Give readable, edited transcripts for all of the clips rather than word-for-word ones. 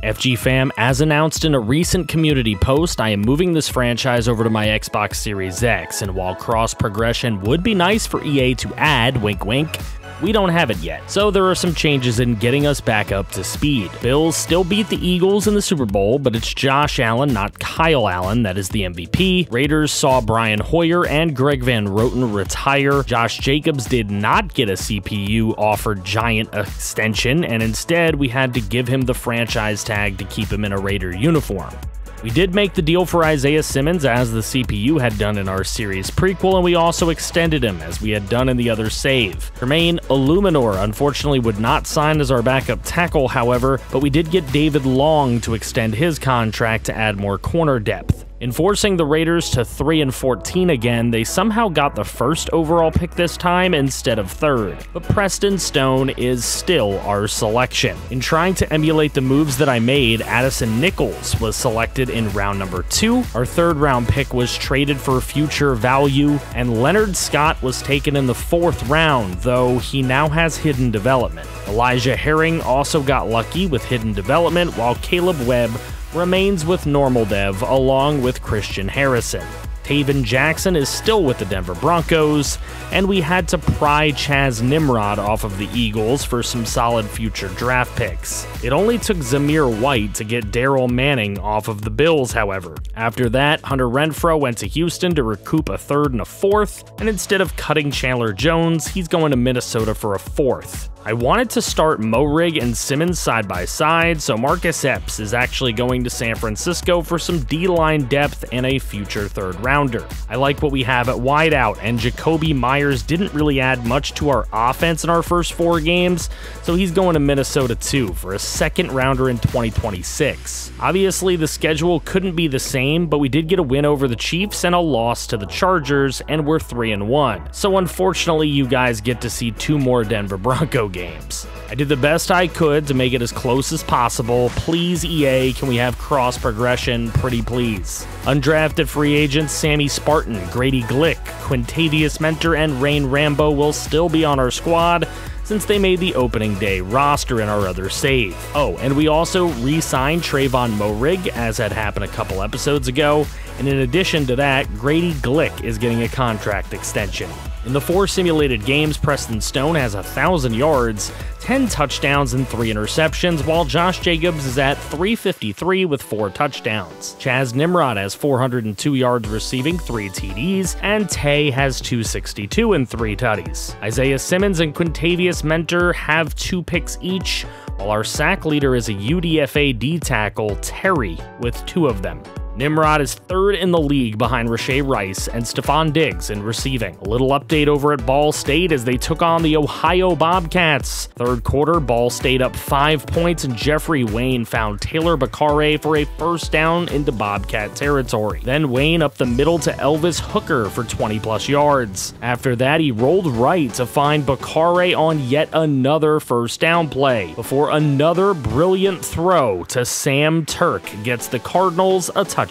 FG fam, as announced in a recent community post, I am moving this franchise over to my Xbox Series X, and while cross progression would be nice for EA to add, wink wink, we don't have it yet, so there are some changes in getting us back up to speed. Bills still beat the Eagles in the Super Bowl, but it's Josh Allen, not Kyle Allen, that is the MVP. Raiders saw Brian Hoyer and Greg Van Roten retire. Josh Jacobs did not get a CPU offered giant extension, and instead we had to give him the franchise tag to keep him in a Raider uniform. We did make the deal for Isaiah Simmons, as the CPU had done in our series prequel, and we also extended him, as we had done in the other save. Tremaine Illuminor unfortunately would not sign as our backup tackle, however, but we did get David Long to extend his contract to add more corner depth. In forcing the Raiders to 3-14 again, they somehow got the first overall pick this time instead of third, but Preston Stone is still our selection. In trying to emulate the moves that I made, Addison Nichols was selected in round number 2, our third round pick was traded for future value, and Leonard Scott was taken in the 4th round, though he now has hidden development. Elijah Herring also got lucky with hidden development, while Caleb Webb remains with normal dev along with Christian Harrison. Taven Jackson is still with the Denver Broncos, and we had to pry Chaz Nimrod off of the Eagles for some solid future draft picks. It only took Zamir White to get Daryl Manning off of the Bills, however. After that, Hunter Renfrow went to Houston to recoup a 3rd and a 4th, and instead of cutting Chandler Jones, he's going to Minnesota for a 4th. I wanted to start Moehrig and Simmons side by side, so Marcus Epps is actually going to San Francisco for some D-line depth and a future 3rd rounder. I like what we have at wideout, and Jacoby Myers didn't really add much to our offense in our first 4 games, so he's going to Minnesota too for a 2nd rounder in 2026. Obviously, the schedule couldn't be the same, but we did get a win over the Chiefs and a loss to the Chargers, and we're 3-1. So unfortunately, you guys get to see 2 more Denver Bronco games. I did the best I could to make it as close as possible. Please, EA, can we have cross progression? Pretty please. Undrafted free agents Sammy Spartan, Grady Glick, Quintavious Mentor, and Rain Rambo will still be on our squad, since they made the opening day roster in our other save. Oh, and we also re-signed Trayvon Moehrig, as had happened a couple episodes ago, and in addition to that, Grady Glick is getting a contract extension. In the 4 simulated games, Preston Stone has 1,000 yards, 10 touchdowns, and 3 interceptions, while Josh Jacobs is at 353 with 4 touchdowns. Chaz Nimrod has 402 yards receiving, 3 TDs, and Tay has 262 and 3 tutties. Isaiah Simmons and Quintavious Mentor have 2 picks each, while our sack leader is a UDFA D tackle, Terry, with 2 of them. Nimrod is 3rd in the league behind Rashay Rice and Stephon Diggs in receiving. A little update over at Ball State as they took on the Ohio Bobcats. 3rd quarter, Ball State up 5 points, and Jeffrey Wayne found Taylor Bakare for a 1st down into Bobcat territory. Then Wayne up the middle to Elvis Hooker for 20+ yards. After that, he rolled right to find Bakare on yet another 1st down play, before another brilliant throw to Sam Turk gets the Cardinals a touchdown.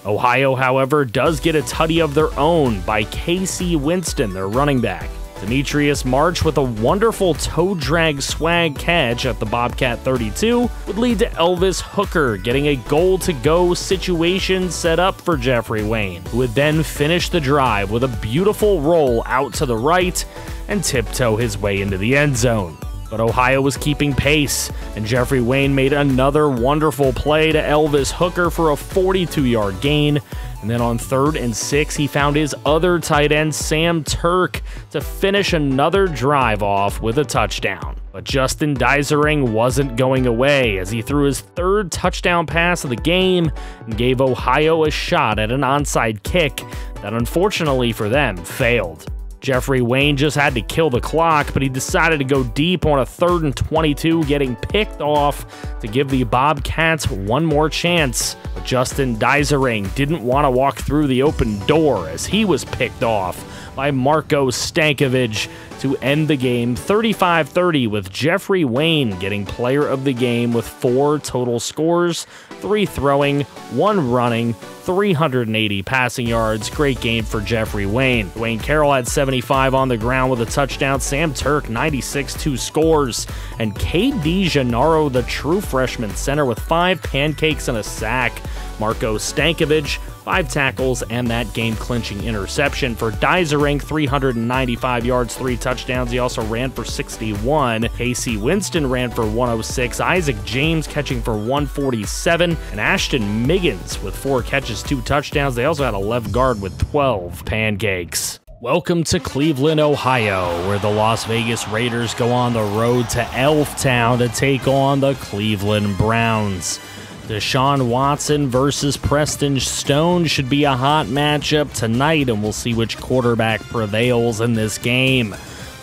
Ohio, however, does get a tutty of their own by Casey Winston, their running back. Demetrius March with a wonderful toe drag swag catch at the Bobcat 32 would lead to Elvis Hooker getting a goal-to-go situation set up for Jeffrey Wayne, who would then finish the drive with a beautiful roll out to the right and tiptoe his way into the end zone. But Ohio was keeping pace, and Jeffrey Wayne made another wonderful play to Elvis Hooker for a 42-yard gain, and then on 3rd and 6, he found his other tight end, Sam Turk, to finish another drive off with a touchdown. But Justin Deisering wasn't going away, as he threw his 3rd touchdown pass of the game and gave Ohio a shot at an onside kick that unfortunately for them failed. Jeffrey Wayne just had to kill the clock, but he decided to go deep on a 3rd and 22, getting picked off to give the Bobcats one more chance. But Justin Deisering didn't want to walk through the open door, as he was picked off by Marco Stankovic, to end the game 35-30 with Jeffrey Wayne getting player of the game with 4 total scores, 3 throwing, 1 running, 380 passing yards. Great game for Jeffrey Wayne. Dwayne Carroll had 75 on the ground with a touchdown. Sam Turk, 96, 2 scores. And KD Gennaro, the true freshman center, with 5 pancakes and a sack. Marco Stankovic, 5 tackles, and that game-clinching interception. For Dysering, 395 yards, 3 touchdowns. He also ran for 61. Casey Winston ran for 106. Isaac James catching for 147. And Ashton Miggins with 4 catches, 2 touchdowns. They also had a left guard with 12 pancakes. Welcome to Cleveland, Ohio, where the Las Vegas Raiders go on the road to Elftown to take on the Cleveland Browns. Deshaun Watson versus Preston Stone should be a hot matchup tonight, and we'll see which quarterback prevails in this game.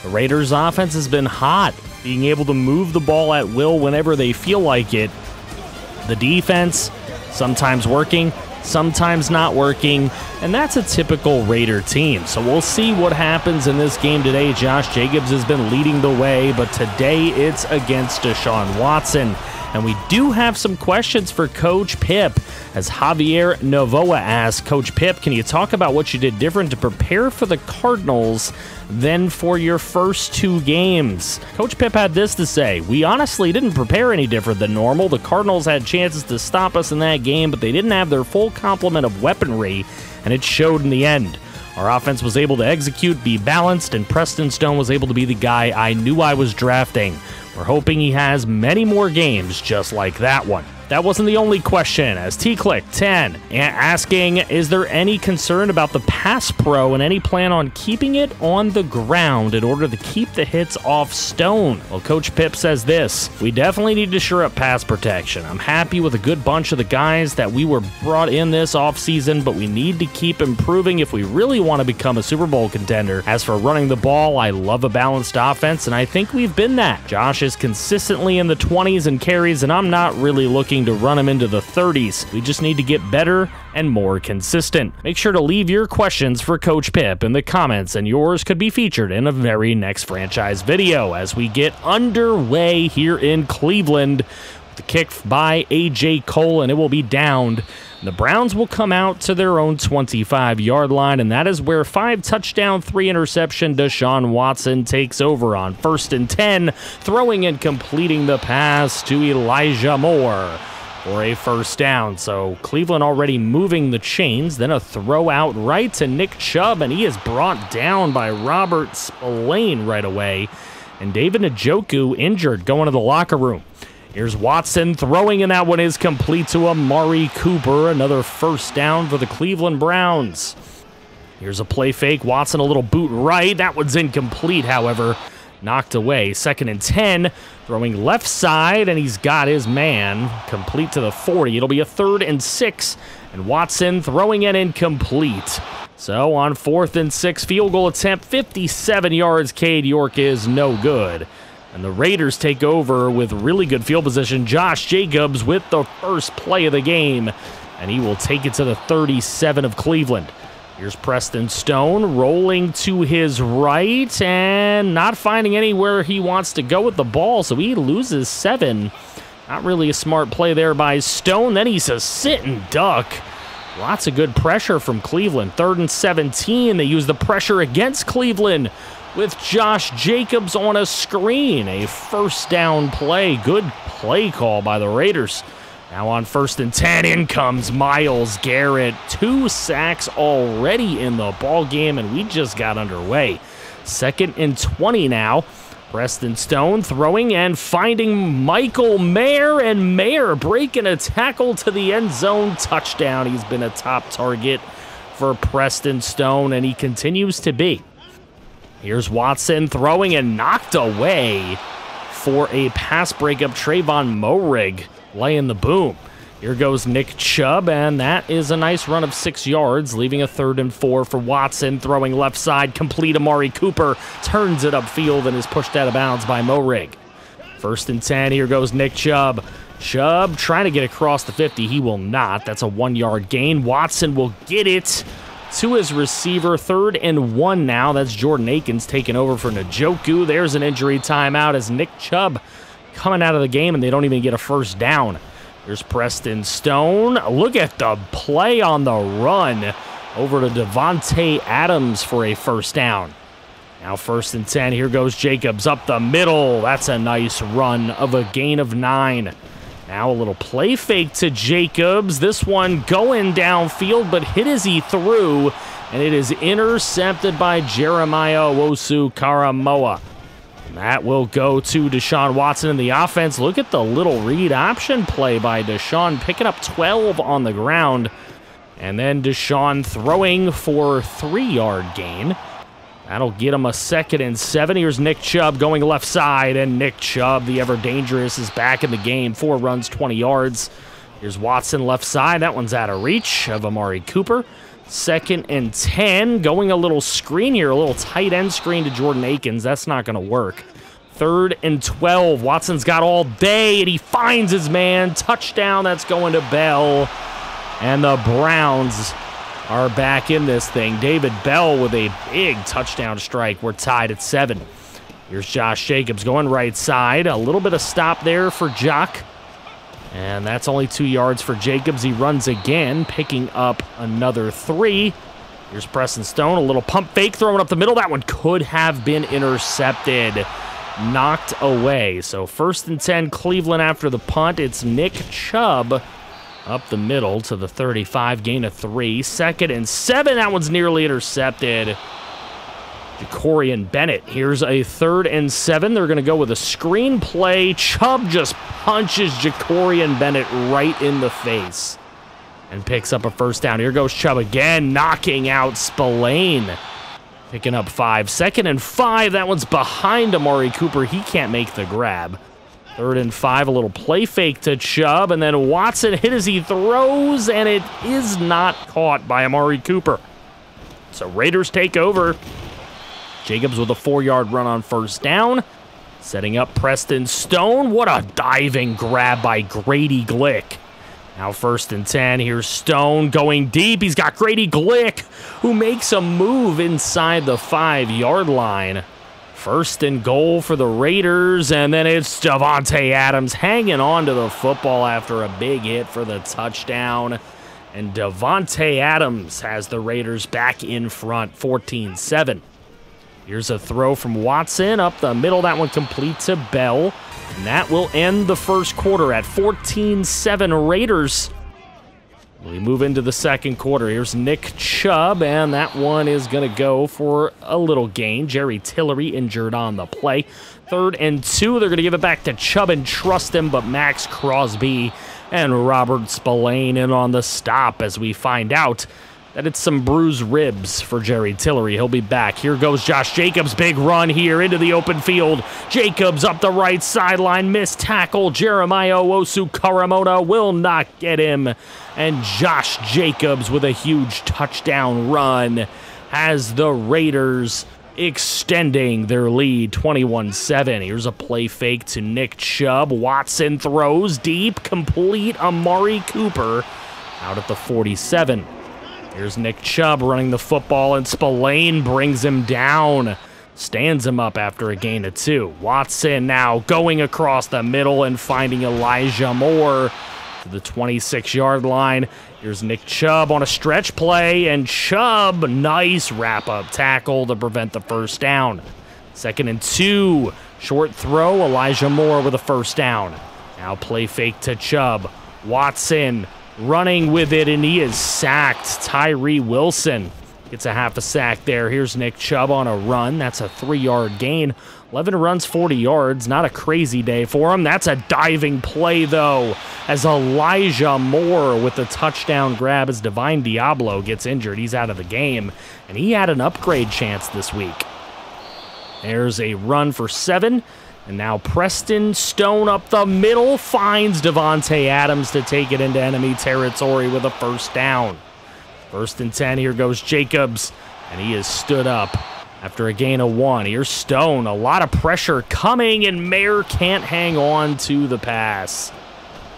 The Raiders' offense has been hot, being able to move the ball at will whenever they feel like it. The defense, sometimes working, sometimes not working, and that's a typical Raider team. So we'll see what happens in this game today. Josh Jacobs has been leading the way, but today it's against Deshaun Watson. And we do have some questions for Coach Pip, as Javier Novoa asks, Coach Pip, can you talk about what you did different to prepare for the Cardinals than for your first 2 games? Coach Pip had this to say: we honestly didn't prepare any different than normal. The Cardinals had chances to stop us in that game, but they didn't have their full complement of weaponry, and it showed in the end. Our offense was able to execute, be balanced, and Preston Stone was able to be the guy I knew I was drafting. We're hoping he has many more games just like that one. That wasn't the only question, as T-Click10 asking, is there any concern about the pass pro and any plan on keeping it on the ground in order to keep the hits off Stone? Well, Coach Pip says this: we definitely need to shore up pass protection. I'm happy with a good bunch of the guys that we were brought in this offseason, but we need to keep improving if we really want to become a Super Bowl contender. As for running the ball, I love a balanced offense, and I think we've been that. Josh is consistently in the 20s in carries, and I'm not really looking to run him into the 30s. We just need to get better and more consistent. Make sure to leave your questions for Coach Pip in the comments, and yours could be featured in a very next franchise video as we get underway here in Cleveland. The kick by A.J. Cole, and it will be downed. The Browns will come out to their own 25-yard line, and that is where 5 touchdown, 3 interception Deshaun Watson takes over on 1st and 10, throwing and completing the pass to Elijah Moore for a first down. So Cleveland already moving the chains, then a throw out right to Nick Chubb, and he is brought down by Robert Spillane right away. And David Njoku injured, going to the locker room. Here's Watson throwing, and that one is complete to Amari Cooper. Another first down for the Cleveland Browns. Here's a play fake. Watson a little boot right. That one's incomplete, however. Knocked away. 2nd and 10. Throwing left side, and he's got his man. Complete to the 40. It'll be a 3rd and 6. And Watson throwing it incomplete. So on 4th and 6, field goal attempt, 57 yards. Cade York is no good. And the Raiders take over with really good field position. Josh Jacobs with the first play of the game, and he will take it to the 37 of Cleveland. Here's Preston Stone rolling to his right and not finding anywhere he wants to go with the ball, so he loses 7. Not really a smart play there by Stone. Then he's a sit and duck. Lots of good pressure from Cleveland. 3rd and 17. They use the pressure against Cleveland with Josh Jacobs on a screen. A first down play. Good play call by the Raiders. Now on 1st and 10, in comes Myles Garrett. 2 sacks already in the ball game, and we just got underway. 2nd and 20 now. Preston Stone throwing and finding Michael Mayer, and Mayer breaking a tackle to the end zone. Touchdown. He's been a top target for Preston Stone, and he continues to be. Here's Watson throwing and knocked away for a pass breakup. Trayvon Moehrig laying the boom. Here goes Nick Chubb, and that is a nice run of 6 yards, leaving a 3rd and 4 for Watson. Throwing left side, complete. Amari Cooper turns it upfield and is pushed out of bounds by Moehrig. 1st and 10, here goes Nick Chubb. Chubb trying to get across the 50. He will not. That's a 1-yard gain. Watson will get it to his receiver. 3rd and 1 now. That's Jordan Akins taking over for Njoku. There's an injury timeout as Nick Chubb coming out of the game, and they don't even get a first down. Here's Preston Stone. Look at the play on the run over to Davante Adams for a first down. Now 1st and 10. Here goes Jacobs up the middle. That's a nice run of a gain of 9. Now a little play fake to Jacobs. This one going downfield, but hit as he threw, and it is intercepted by Jeremiah Owusu-Karamoah. That will go to Deshaun Watson in the offense. Look at the little read option play by Deshaun, picking up 12 on the ground. And then Deshaun throwing for 3-yard gain. That'll get him a 2nd and 7. Here's Nick Chubb going left side, and Nick Chubb, the ever-dangerous, is back in the game. 4 runs, 20 yards. Here's Watson left side. That one's out of reach of Amari Cooper. 2nd and 10. Going a little screen here, a little tight end screen to Jordan Akins. That's not going to work. 3rd and 12. Watson's got all day, and he finds his man. Touchdown. That's going to Bell. And the Browns are back in this thing. David Bell with a big touchdown strike. We're tied at 7. Here's Josh Jacobs going right side. A little bit of stop there for Jock. And that's only 2 yards for Jacobs. He runs again, picking up another 3. Here's Preston Stone. A little pump fake throwing up the middle. That one could have been intercepted. Knocked away. So 1st and 10, Cleveland after the punt. It's Nick Chubb up the middle to the 35, gain of 3. 2nd and 7, that one's nearly intercepted. Jacorian Bennett. Here's a 3rd and 7. They're going to go with a screen play. Chubb just punches Jacorian Bennett right in the face and picks up a first down. Here goes Chubb again, knocking out Spillane. Picking up 5. 2nd and 5, that one's behind Amari Cooper. He can't make the grab. 3rd and 5, a little play fake to Chubb, and then Watson hit as he throws, and it is not caught by Amari Cooper. So Raiders take over. Jacobs with a 4-yard run on first down. Setting up Preston Stone. What a diving grab by Grady Glick. Now 1st and 10. Here's Stone going deep. He's got Grady Glick, who makes a move inside the 5-yard line. 1st and goal for the Raiders, and then it's Davante Adams hanging on to the football after a big hit for the touchdown. And Davante Adams has the Raiders back in front, 14-7. Here's a throw from Watson up the middle. That one complete to Bell. And that will end the first quarter at 14-7 Raiders. We move into the second quarter. Here's Nick Chubb, and that one is going to go for a little gain. Jerry Tillery injured on the play. 3rd and 2. They're going to give it back to Chubb and trust him, but Max Crosby and Robert Spillane in on the stop as we find out that it's some bruised ribs for Jerry Tillery. He'll be back. Here goes Josh Jacobs. Big run here into the open field. Jacobs up the right sideline. Missed tackle. Jeremiah Owusu-Karamoah will not get him. And Josh Jacobs with a huge touchdown run has the Raiders extending their lead 21-7. Here's a play fake to Nick Chubb. Watson throws deep. Complete. Amari Cooper out at the 47. Here's Nick Chubb running the football, and Spillane brings him down. Stands him up after a gain of 2. Watson now going across the middle and finding Elijah Moore to the 26-yard line. Here's Nick Chubb on a stretch play, and Chubb, nice wrap-up tackle to prevent the first down. 2nd and 2. Short throw, Elijah Moore with a first down. Now play fake to Chubb. Watson running with it, and he is sacked. Tyree Wilson gets a half a sack there. Here's Nick Chubb on a run. That's a 3-yard gain. 11 runs, 40 yards. Not a crazy day for him. That's a diving play, though, as Elijah Moore with the touchdown grab as Divine Diablo gets injured. He's out of the game, and he had an upgrade chance this week. There's a run for 7. And now Preston Stone up the middle finds Davante Adams to take it into enemy territory with a first down. 1st and 10, here goes Jacobs, and he is stood up after a gain of 1. Here's Stone, a lot of pressure coming, and Mayer can't hang on to the pass.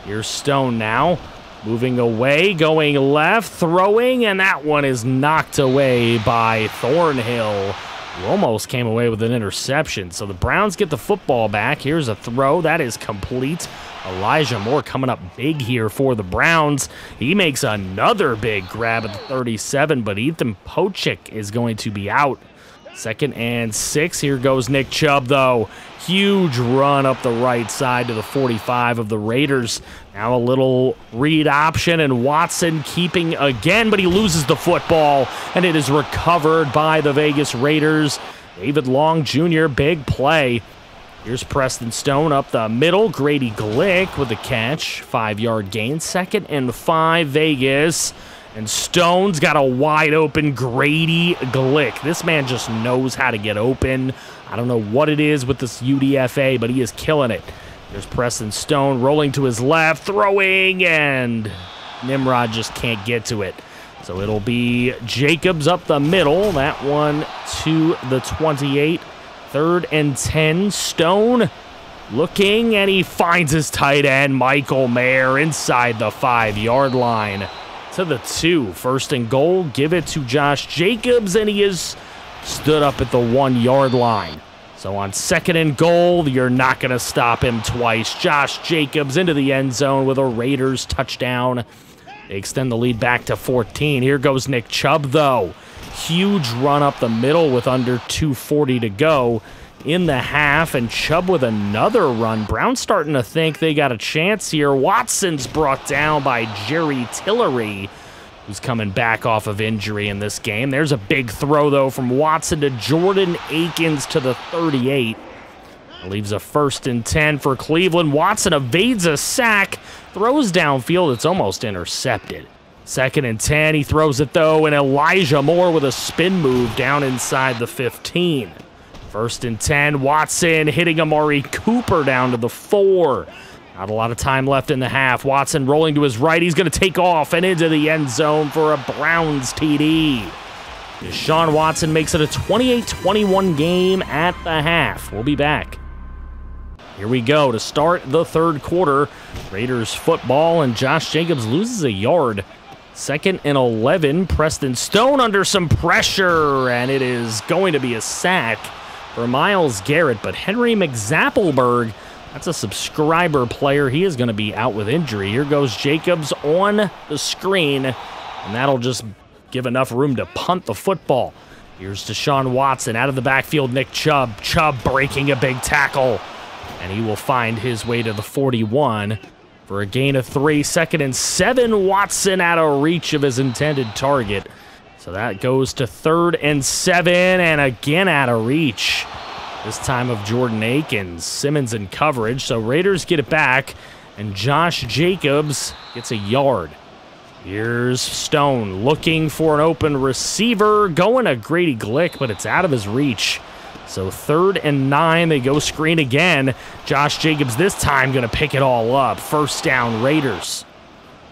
Here's Stone now, Moving away, going left, throwing, and that one is knocked away by Thornhill, who almost came away with an interception. So the Browns get the football back. Here's a throw. That is complete. Elijah Moore coming up big here for the Browns. He makes another big grab at the 37, but Ethan Pochik is going to be out. 2nd and 6. Here goes Nick Chubb, though. Huge run up the right side to the 45 of the Raiders. Now a little read option, and Watson keeping again, but he loses the football, and it is recovered by the Vegas Raiders. David Long Jr., big play. Here's Preston Stone up the middle. Grady Glick with the catch. 5-yard gain. 2nd and 5, Vegas. And Stone's got a wide open Grady Glick. This man just knows how to get open. I don't know what it is with this UDFA, but he is killing it. There's Preston Stone rolling to his left, throwing, and Nimrod just can't get to it. So it'll be Jacobs up the middle. That one to the 28. 3rd and 10. Stone looking, and he finds his tight end, Michael Mayer, inside the 5-yard line. To the 2. 1st and goal. Give it to Josh Jacobs, and he is stood up at the 1-yard line. So on 2nd and goal, you're not going to stop him twice. Josh Jacobs into the end zone with a Raiders touchdown. They extend the lead back to 14. Here goes Nick Chubb, though. Huge run up the middle with under 2:40 to go in the half, and Chubb with another run. Brown's starting to think they got a chance here. Watson's brought down by Jerry Tillery, who's coming back off of injury in this game. There's a big throw, though, from Watson to Jordan Akins to the 38. Leaves a 1st and 10 for Cleveland. Watson evades a sack, throws downfield. It's almost intercepted. 2nd and 10. He throws it, though, and Elijah Moore with a spin move down inside the 15. 1st and 10. Watson hitting Amari Cooper down to the 4. Not a lot of time left in the half. Watson rolling to his right. He's going to take off and into the end zone for a Browns TD. Deshaun Watson makes it a 28-21 game at the half. We'll be back. Here we go to start the 3rd quarter. Raiders football, and Josh Jacobs loses a yard. 2nd and 11. Preston Stone under some pressure, and it is going to be a sack for Myles Garrett. But Henry McZappelberg, that's a subscriber player. He is going to be out with injury. Here goes Jacobs on the screen, and that'll just give enough room to punt the football. Here's Deshaun Watson out of the backfield. Nick Chubb. Chubb breaking a big tackle, and he will find his way to the 41 for a gain of 3. 2nd and 7. Watson out of reach of his intended target. So that goes to 3rd and 7, and again out of reach. This time of Jordan Akins. Simmons in coverage, so Raiders get it back, and Josh Jacobs gets a yard. Here's Stone looking for an open receiver, going to Grady Glick, but it's out of his reach. So 3rd and 9, they go screen again. Josh Jacobs this time going to pick it all up. 1st down, Raiders.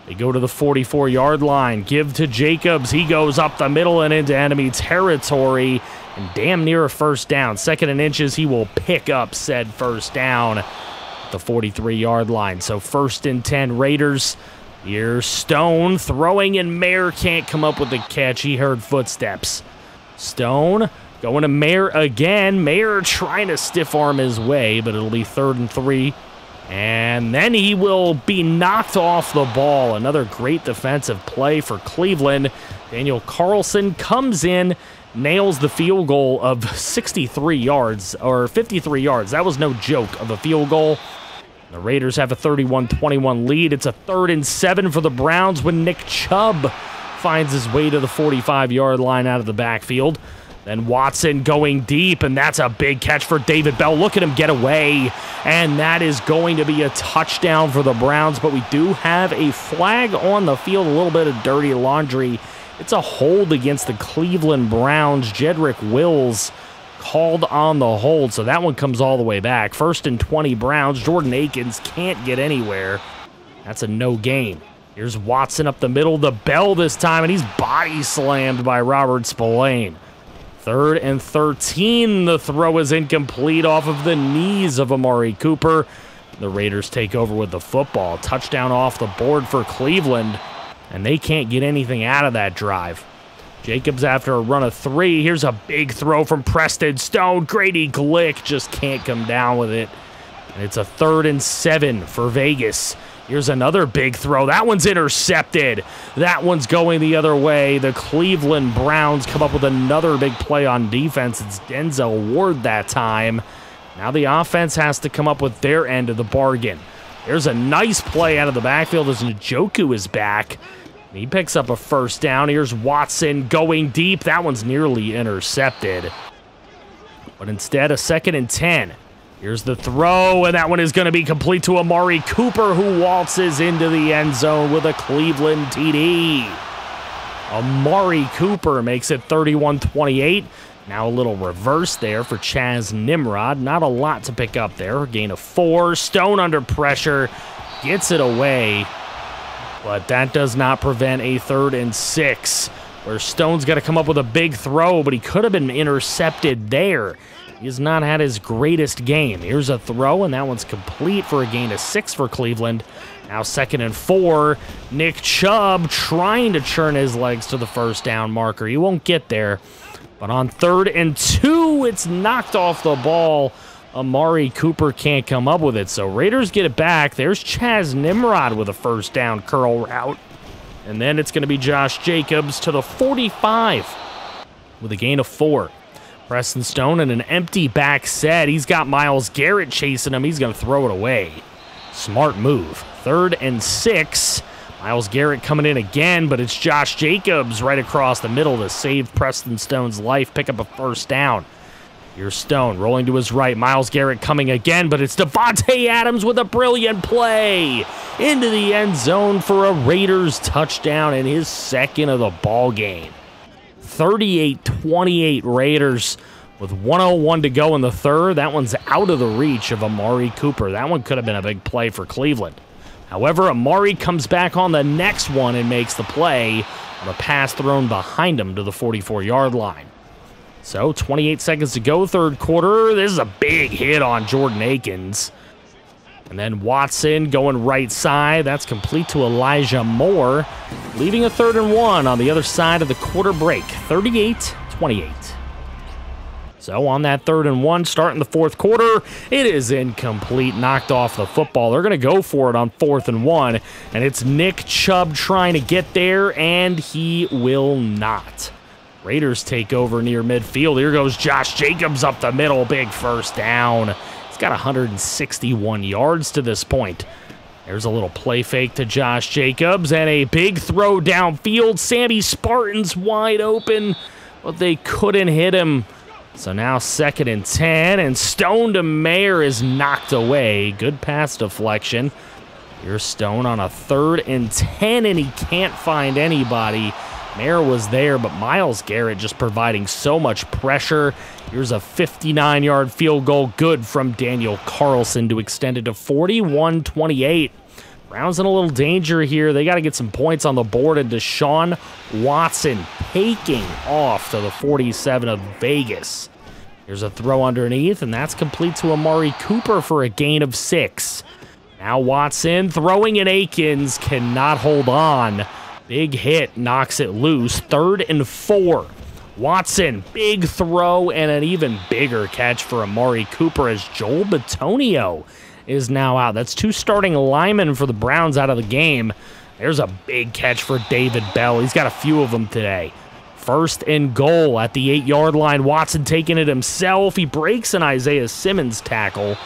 They go to the 44-yard line. Give to Jacobs. He goes up the middle and into enemy territory, and damn near a 1st down. 2nd and inches, he will pick up said 1st down at the 43-yard line. So 1st and 10, Raiders. Here's Stone throwing, and Mayer can't come up with the catch. He heard footsteps. Stone going to Mayer again. Mayer trying to stiff arm his way, but it'll be 3rd and 3. And then he will be knocked off the ball. Another great defensive play for Cleveland. Daniel Carlson comes in, nails the field goal of 63 yards, or 53 yards. That was no joke of a field goal. The Raiders have a 31-21 lead. It's a 3rd and 7 for the Browns when Nick Chubb finds his way to the 45-yard line out of the backfield. Then Watson going deep, and that's a big catch for David Bell. Look at him get away, and that is going to be a touchdown for the Browns, but we do have a flag on the field, a little bit of dirty laundry. It's a hold against the Cleveland Browns. Jedrick Wills called on the hold, so that one comes all the way back. 1st and 20 Browns. Jordan Akins can't get anywhere. That's a no gain. Here's Watson up the middle, the Bell this time, and he's body slammed by Robert Spillane. 3rd and 13. The throw is incomplete off of the knees of Amari Cooper. The Raiders take over with the football. Touchdown off the board for Cleveland, and they can't get anything out of that drive. Jacobs after a run of 3. Here's a big throw from Preston Stone. Grady Glick just can't come down with it. And it's a 3rd and 7 for Vegas. Here's another big throw. That one's intercepted. That one's going the other way. The Cleveland Browns come up with another big play on defense. It's Denzel Ward that time. Now the offense has to come up with their end of the bargain. There's a nice play out of the backfield as Njoku is back. He picks up a 1st down. Here's Watson going deep. That one's nearly intercepted. But instead, a 2nd and 10. Here's the throw, and that one is going to be complete to Amari Cooper, who waltzes into the end zone with a Cleveland TD. Amari Cooper makes it 31-28. Now a little reverse there for Chaz Nimrod. Not a lot to pick up there. Gain of 4. Stone under pressure. Gets it away. But that does not prevent a 3rd and 6, where Stone's got to come up with a big throw, but he could have been intercepted there. He has not had his greatest game. Here's a throw, and that one's complete for a gain of 6 for Cleveland. Now 2nd and 4. Nick Chubb trying to churn his legs to the 1st down marker. He won't get there. But on 3rd and 2, it's knocked off the ball. Amari Cooper can't come up with it, so Raiders get it back. There's Chaz Nimrod with a 1st down curl route. And then it's going to be Josh Jacobs to the 45 with a gain of 4. Preston Stone in an empty back set. He's got Myles Garrett chasing him. He's going to throw it away. Smart move. 3rd and 6. Myles Garrett coming in again, but it's Josh Jacobs right across the middle to save Preston Stone's life, pick up a 1st down. Here's Stone rolling to his right. Myles Garrett coming again, but it's Devontae Adams with a brilliant play into the end zone for a Raiders touchdown in his 2nd of the ball game. 38-28 Raiders with 1:01 to go in the 3rd. That one's out of the reach of Amari Cooper. That one could have been a big play for Cleveland. However, Amari comes back on the next one and makes the play on a pass thrown behind him to the 44-yard line. So, 28 seconds to go, 3rd quarter. This is a big hit on Jordan Akins. And then Watson going right side. That's complete to Elijah Moore, leaving a 3rd and 1 on the other side of the quarter break. 38-28. So on that 3rd and 1, starting the 4th quarter, it is incomplete, knocked off the football. They're going to go for it on 4th and 1, and it's Nick Chubb trying to get there, and he will not. Raiders take over near midfield. Here goes Josh Jacobs up the middle, big 1st down. He's got 161 yards to this point. There's a little play fake to Josh Jacobs, and a big throw downfield. Sammy Spartan's wide open, but they couldn't hit him. So now 2nd and 10, and Stone to Mayer is knocked away. Good pass deflection. Here's Stone on a 3rd and 10, and he can't find anybody. Mayer was there, but Myles Garrett just providing so much pressure. Here's a 59-yard field goal, good from Daniel Carlson to extend it to 41-28. Browns in a little danger here. They got to get some points on the board, and Deshaun Watson taking off to the 47 of Vegas. Here's a throw underneath, and that's complete to Amari Cooper for a gain of 6. Now Watson throwing at Akins, cannot hold on. Big hit, knocks it loose. 3rd and 4. Watson, big throw, and an even bigger catch for Amari Cooper as Joel Bitonio is now out. That's 2 starting linemen for the Browns out of the game. There's a big catch for David Bell. He's got a few of them today. 1st and goal at the 8-yard line. Watson taking it himself. He breaks an Isaiah Simmons tackle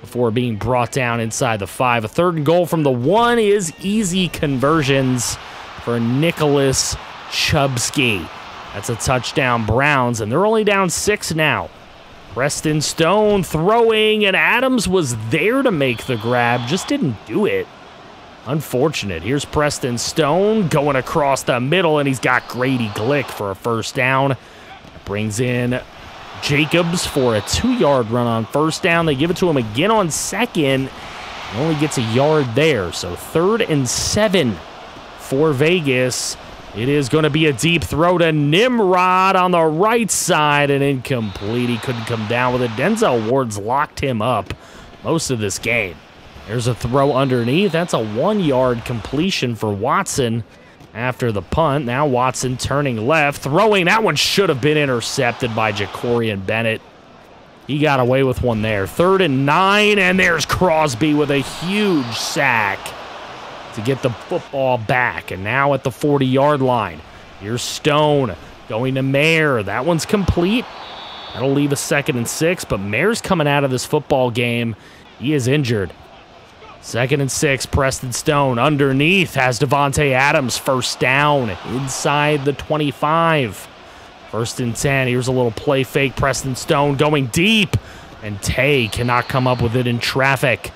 before being brought down inside the 5. A 3rd and goal from the 1 is easy conversions for Nicholas Chubsky. That's a touchdown, Browns, and they're only down 6 now. Preston Stone throwing, and Adams was there to make the grab, just didn't do it. Unfortunate. Here's Preston Stone going across the middle, and he's got Grady Glick for a 1st down. That brings in Jacobs for a 2-yard run on 1st down. They give it to him again on 2nd. He only gets a yard there, so 3rd and 7 for Vegas. It is going to be a deep throw to Nimrod on the right side, and incomplete. He couldn't come down with it. Denzel Ward's locked him up most of this game. There's a throw underneath. That's a 1-yard completion for Watson after the punt. Now Watson turning left, throwing. That one should have been intercepted by Jacorian Bennett. He got away with one there. 3rd and 9, and there's Crosby with a huge sack to get the football back. And now at the 40-yard line, here's Stone going to Mayer. That one's complete. That'll leave a 2nd and 6, but Mayer's coming out of this football game. He is injured. 2nd and 6, Preston Stone underneath has Devontae Adams, 1st down inside the 25. 1st and 10, here's a little play fake. Preston Stone going deep, and Tay cannot come up with it in traffic.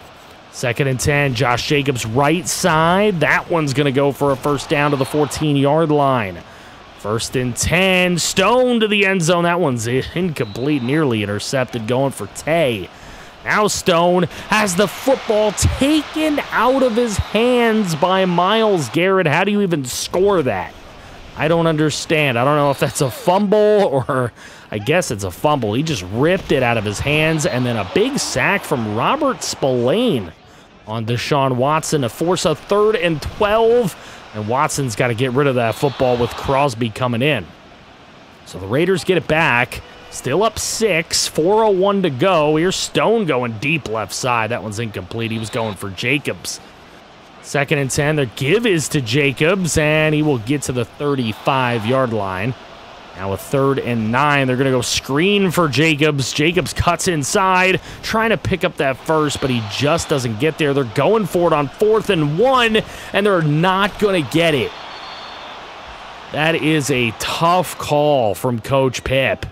2nd and 10, Josh Jacobs right side. That one's going to go for a 1st down to the 14-yard line. 1st and 10, Stone to the end zone. That one's incomplete, nearly intercepted, going for Tay. Now Stone has the football taken out of his hands by Myles Garrett. How do you even score that? I don't understand. I don't know if that's a fumble or I guess it's a fumble. He just ripped it out of his hands, and then a big sack from Robert Spillane on Deshaun Watson to force a 3rd and 12. And Watson's got to get rid of that football with Crosby coming in. So the Raiders get it back. Still up 6, 4:01 to go. Here's Stone going deep left side. That one's incomplete. He was going for Jacobs. 2nd and 10. The give is to Jacobs, and he will get to the 35-yard line. Now a 3rd and 9. They're going to go screen for Jacobs. Jacobs cuts inside, trying to pick up that 1st, but he just doesn't get there. They're going for it on 4th and 1, and they're not going to get it. That is a tough call from Coach Pip.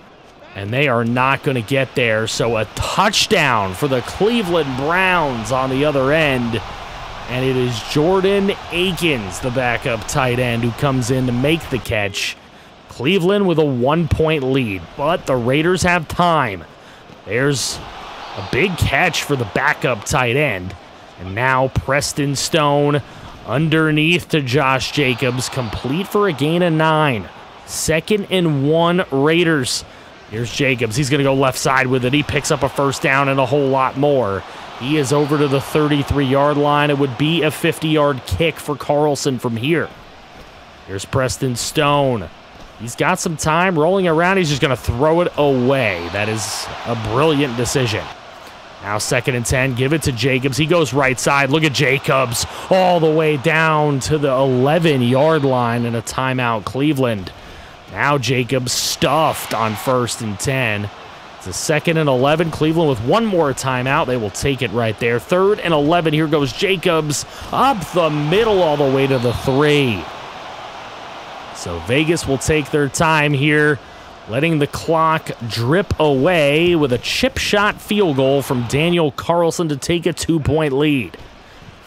And they are not going to get there. So a touchdown for the Cleveland Browns on the other end. And it is Jordan Akins, the backup tight end, who comes in to make the catch. Cleveland with a 1-point lead, but the Raiders have time. There's a big catch for the backup tight end. And now Preston Stone underneath to Josh Jacobs, complete for a gain of 9. 2nd and 1 Raiders. Here's Jacobs. He's going to go left side with it. He picks up a 1st down and a whole lot more. He is over to the 33-yard line. It would be a 50-yard kick for Carlson from here. Here's Preston Stone. He's got some time rolling around. He's just going to throw it away. That is a brilliant decision. Now 2nd and 10. Give it to Jacobs. He goes right side. Look at Jacobs all the way down to the 11-yard line, and a timeout, Cleveland. Now Jacobs stuffed on 1st and 10. It's a 2nd and 11. Cleveland with one more timeout. They will take it right there. 3rd and 11. Here goes Jacobs up the middle all the way to the 3. So Vegas will take their time here, letting the clock drip away with a chip shot field goal from Daniel Carlson to take a 2-point lead.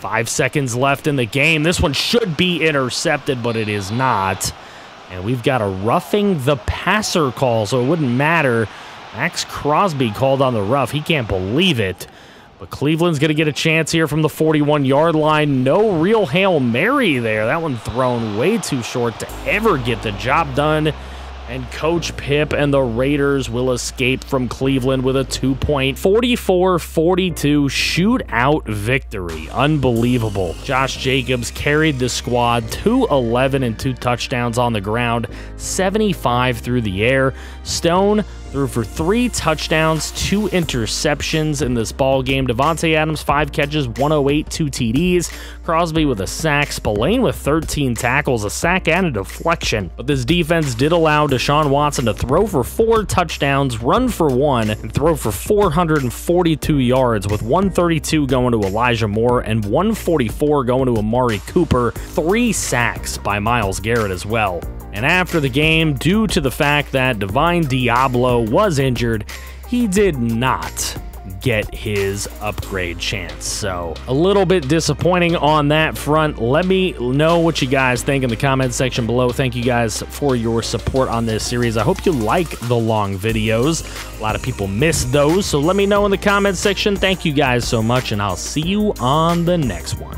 5 seconds left in the game. This one should be intercepted, but it is not. And we've got a roughing the passer call, so it wouldn't matter. Max Crosby called on the rough. He can't believe it. But Cleveland's going to get a chance here from the 41-yard line. No real Hail Mary there. That one thrown way too short to ever get the job done. And Coach Pip and the Raiders will escape from Cleveland with a 2-point, 44-42 shootout victory. Unbelievable. Josh Jacobs carried the squad, 211 and 2 touchdowns on the ground, 75 through the air. Stone threw for 3 touchdowns, 2 interceptions in this ball game. Devontae Adams, 5 catches, 108, 2 TDs. Crosby with a sack. Spillane with 13 tackles, a sack and a deflection. But this defense did allow Deshaun Watson to throw for 4 touchdowns, run for 1, and throw for 442 yards, with 132 going to Elijah Moore and 144 going to Amari Cooper. 3 sacks by Myles Garrett as well. And after the game, due to the fact that Divine Diablo was injured, he did not get his upgrade chance. So a little bit disappointing on that front. Let me know what you guys think in the comment section below. Thank you guys for your support on this series. I hope you like the long videos. A lot of people miss those, so let me know in the comment section. Thank you guys so much, and I'll see you on the next one.